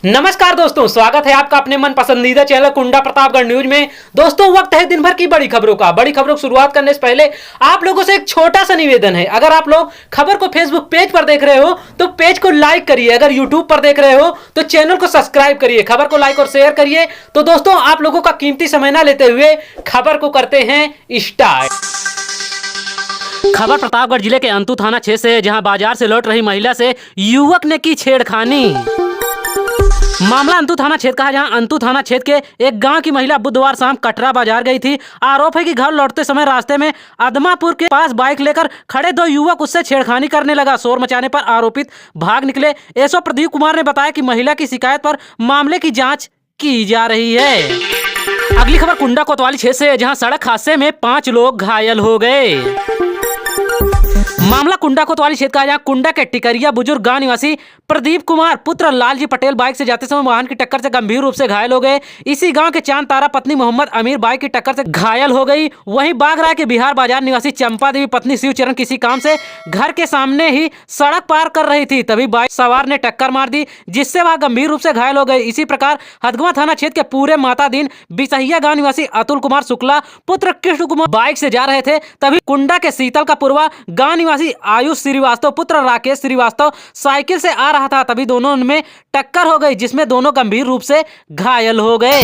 नमस्कार दोस्तों, स्वागत है आपका अपने मन पसंदीदा चैनल कुंडा प्रतापगढ़ न्यूज में। दोस्तों, वक्त है दिन भर की बड़ी खबरों का। बड़ी खबरों की शुरुआत करने से पहले आप लोगों से एक छोटा सा निवेदन है। अगर आप लोग खबर को फेसबुक पेज पर देख रहे हो तो पेज को लाइक करिए। अगर यूट्यूब पर देख रहे हो तो चैनल को सब्सक्राइब करिए। खबर को लाइक और शेयर करिए। तो दोस्तों, आप लोगों का कीमती समय ना लेते हुए खबर को करते हैं स्टार्ट। खबर प्रतापगढ़ जिले के अंतु थाना क्षेत्र से, जहां बाजार से लौट रही महिला से युवक ने की छेड़खानी। मामला अंतु थाना क्षेत्र का है, जहां अंतु थाना क्षेत्र के एक गांव की महिला बुधवार शाम कटरा बाजार गई थी। आरोप है कि घर लौटते समय रास्ते में अदमापुर के पास बाइक लेकर खड़े दो युवक उससे छेड़खानी करने लगा। शोर मचाने पर आरोपित भाग निकले। एसओ प्रदीप कुमार ने बताया कि महिला की शिकायत पर मामले की जांच की जा रही है। अगली खबर कुंडा कोतवाली क्षेत्र से, जहां सड़क हादसे में 5 लोग घायल हो गए। मामला कुंडा कोतवाली क्षेत्र का, जहां कुंडा के टिकरिया बुजुर्ग गांव निवासी प्रदीप कुमार पुत्र लालजी पटेल बाइक से जाते समय वाहन की टक्कर से गंभीर रूप से घायल हो गए। इसी गांव के चांद तारा पत्नी मोहम्मद अमीर बाइक की टक्कर से घायल हो गई। वहीं बागराय के बिहार बाजार निवासी चंपा देवी पत्नी शिवचरण किसी काम से घर के सामने ही सड़क पार कर रही थी, तभी बाइक सवार ने टक्कर मार दी, जिससे वह गंभीर रूप से घायल हो गए। इसी प्रकार हदगवा थाना क्षेत्र के पूरे माता दिन बिसहिया गांव निवासी अतुल कुमार शुक्ला पुत्र कृष्ण कुमार बाइक से जा रहे थे, तभी कुंडा के शीतल का पूर्वा गांव निवासी आयुष श्रीवास्तव पुत्र राकेश श्रीवास्तव साइकिल से आ रहा था, तभी दोनों में टक्कर हो गई, जिसमें दोनों गंभीर रूप से घायल हो गए।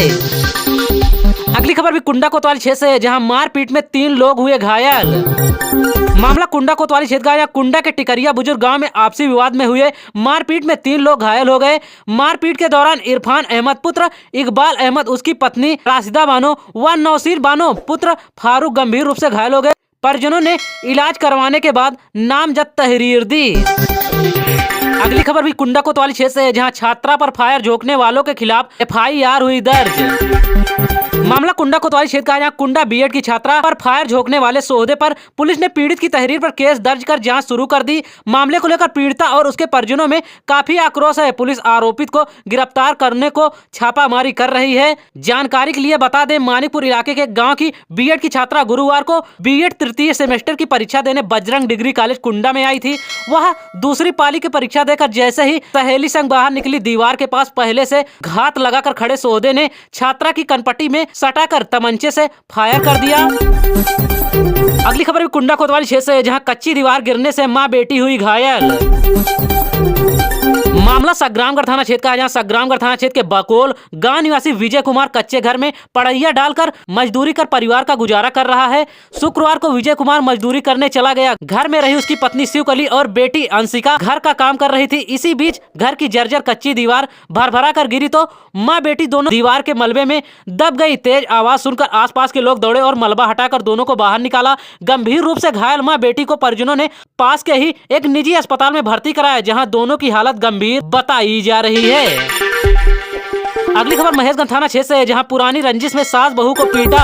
अगली खबर भी कुंडा कोतवाली क्षेत्र से, जहां मारपीट में 3 लोग हुए घायल। मामला कुंडा कोतवाली क्षेत्र का, कुंडा के टिकरिया बुजुर्ग गांव में आपसी विवाद में हुए मारपीट में 3 लोग घायल हो गए। मारपीट के दौरान इरफान अहमद पुत्र इकबाल अहमद, उसकी पत्नी राशिदा बानो व नौसीर बानो पुत्र फारूक गंभीर रूप से घायल हो गए। परिजनों ने इलाज करवाने के बाद नामजद तहरीर दी। अगली खबर भी कुंडा कोतवाली क्षेत्र से, जहां छात्रा पर फायर झोंकने वालों के खिलाफ एफआईआर हुई दर्ज। मामला कुंडा कोतवाली क्षेत्र का, जहां कुंडा बीएड की छात्रा पर फायर झोंकने वाले सौदे पर पुलिस ने पीड़ित की तहरीर पर केस दर्ज कर जांच शुरू कर दी। मामले को लेकर पीड़िता और उसके परिजनों में काफी आक्रोश है। पुलिस आरोपित को गिरफ्तार करने को छापामारी कर रही है। जानकारी के लिए बता दें, मानिकपुर इलाके के गांव की बीएड की छात्रा गुरुवार को बीएड तृतीय सेमेस्टर की परीक्षा देने बजरंग डिग्री कॉलेज कुंडा में आई थी। वह दूसरी पाली की परीक्षा देकर जैसे ही सहेली संग बाहर निकली, दीवार के पास पहले से घात लगाकर खड़े सौदे ने छात्रा की कनपट्टी में सटाकर तमंचे से फायर कर दिया। अगली खबर भी कुंडा कोतवाली क्षेत्र से, जहां कच्ची दीवार गिरने से मां बेटी हुई घायल। मामला सग्रामगढ़ थाना क्षेत्र का है, जहां सग्रामगढ़ थाना क्षेत्र के बकोल गांव निवासी विजय कुमार कच्चे घर में पड़ैया डालकर मजदूरी कर परिवार का गुजारा कर रहा है। शुक्रवार को विजय कुमार मजदूरी करने चला गया। घर में रही उसकी पत्नी शिवकली और बेटी अंशिका घर का काम कर रही थी। इसी बीच घर की जर्जर कच्ची दीवार भरभरा कर गिरी तो माँ बेटी दोनों दीवार के मलबे में दब गई। तेज आवाज सुनकर आसपास के लोग दौड़े और मलबा हटाकर दोनों को बाहर निकाला। गंभीर रूप से घायल माँ बेटी को परिजनों ने पास के ही एक निजी अस्पताल में भर्ती कराया, जहां दोनों की हालत गंभीर बताई जा रही है। अगली खबर महेशगंज थाना क्षेत्र से, जहां पुरानी रंजिश में सास बहू को पीटा।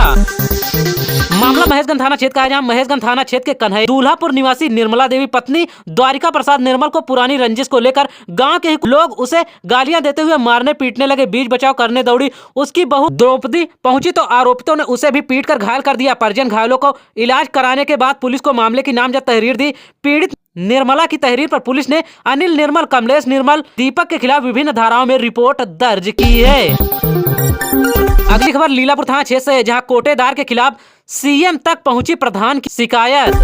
मामला महेशगंज थाना क्षेत्र का है, जहां महेशगंज थाना क्षेत्र के कन्हैया दूल्हापुर निवासी निर्मला देवी पत्नी द्वारिका प्रसाद निर्मल को पुरानी रंजिश को लेकर गांव के ही लोग उसे गालियां देते हुए मारने पीटने लगे। बीच बचाव करने दौड़ी उसकी बहू द्रौपदी पहुंची तो आरोपितों ने उसे भी पीटकर घायल कर दिया। परिजन घायलों को इलाज कराने के बाद पुलिस को मामले की नामजद तहरीर दी। पीड़ित निर्मला की तहरीर पर पुलिस ने अनिल निर्मल, कमलेश निर्मल, दीपक के खिलाफ विभिन्न धाराओं में रिपोर्ट दर्ज की है। अगली खबर लीलापुर थाना क्षेत्र से, जहां कोटेदार के खिलाफ सीएम तक पहुंची प्रधान की शिकायत।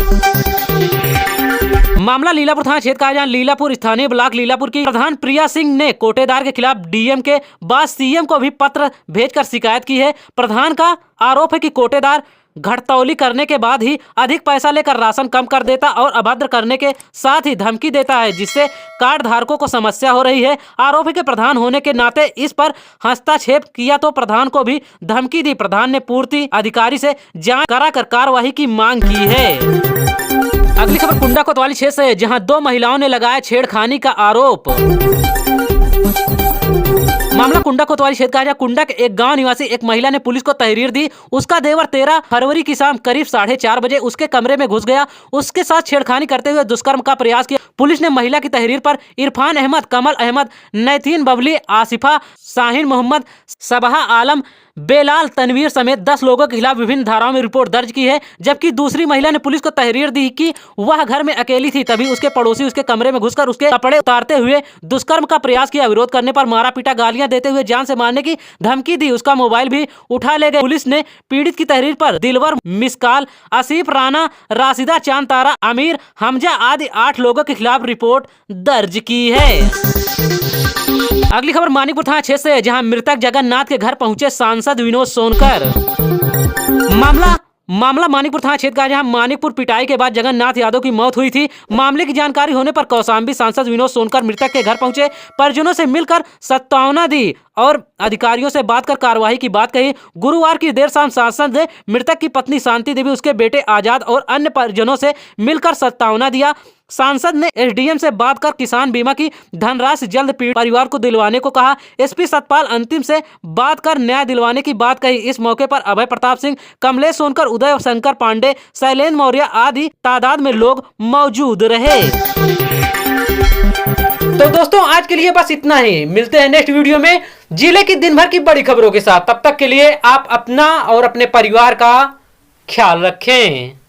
मामला लीलापुर थाना क्षेत्र का है, जहां लीलापुर स्थानीय ब्लॉक लीलापुर की प्रधान प्रिया सिंह ने कोटेदार के खिलाफ डीएम के बाद सीएम को भी पत्र भेजकर शिकायत की है। प्रधान का आरोप है कि कोटेदार घटतौली करने के बाद ही अधिक पैसा लेकर राशन कम कर देता और अभद्र करने के साथ ही धमकी देता है, जिससे कार्ड धारकों को समस्या हो रही है। आरोप है कि प्रधान होने के नाते इस पर हस्तक्षेप किया तो प्रधान को भी धमकी दी। प्रधान ने पूर्ति अधिकारी से जांच कराकर कार्रवाई की मांग की है। अगली खबर कुंडा कोतवाली क्षेत्र से, जहां 2 महिलाओं ने लगाया छेड़खानी का आरोप। मामला कुंडा कोतवाली क्षेत्र का है, जहां कुंडा के एक गांव निवासी एक महिला ने पुलिस को तहरीर दी। उसका देवर 13 फरवरी की शाम करीब 4:30 बजे उसके कमरे में घुस गया। उसके साथ छेड़खानी करते हुए दुष्कर्म का प्रयास किया। पुलिस ने महिला की तहरीर पर इरफान अहमद, कमल अहमद, नैथीन बबली, आसिफा शाहीन मोहम्मद, सबहा आलम, बेलाल तनवीर समेत 10 लोगों के खिलाफ विभिन्न धाराओं में रिपोर्ट दर्ज की है। जबकि दूसरी महिला ने पुलिस को तहरीर दी कि वह घर में अकेली थी, तभी उसके पड़ोसी उसके कमरे में घुसकर उसके कपड़े उतारते हुए दुष्कर्म का प्रयास किया। विरोध करने पर मारा पीटा, गालियां देते हुए जान से मारने की धमकी दी। उसका मोबाइल भी उठा ले गए। पुलिस ने पीड़ित की तहरीर पर दिलवर मिसकाल, आसिफ राना, राशिदा चांद तारा, अमीर हमजा आदि 8 लोगों के खिलाफ रिपोर्ट दर्ज की है। अगली खबर मानिकपुर थाना क्षेत्र से है, जहां मृतक जगन्नाथ के घर पहुंचे सांसद विनोद सोनकर। मामला मानिकपुर थाना क्षेत्र का, जहां मानिकपुर पिटाई के बाद जगन्नाथ यादव की मौत हुई थी। मामले की जानकारी होने पर कौशाम्बी सांसद विनोद सोनकर मृतक के घर पहुंचे, परिजनों से मिलकर सांत्वना दी और अधिकारियों से बात कर कार्रवाई की बात कही। गुरुवार की देर शाम सांसद ने मृतक की पत्नी शांति देवी, उसके बेटे आजाद और अन्य परिजनों से मिलकर सांत्वना दिया। सांसद ने एसडीएम से बात कर किसान बीमा की धनराशि जल्द पीड़ित परिवार को दिलवाने को कहा। एसपी सतपाल अंतिम से बात कर न्याय दिलवाने की बात कही। इस मौके पर अभय प्रताप सिंह, कमलेश सोनकर, उदय शंकर पांडे, शैलेंद्र मौर्य आदि तादाद में लोग मौजूद रहे। तो दोस्तों आज के लिए बस इतना ही। मिलते हैं नेक्स्ट वीडियो में जिले की दिन भर की बड़ी खबरों के साथ। तब तक के लिए आप अपना और अपने परिवार का ख्याल रखें।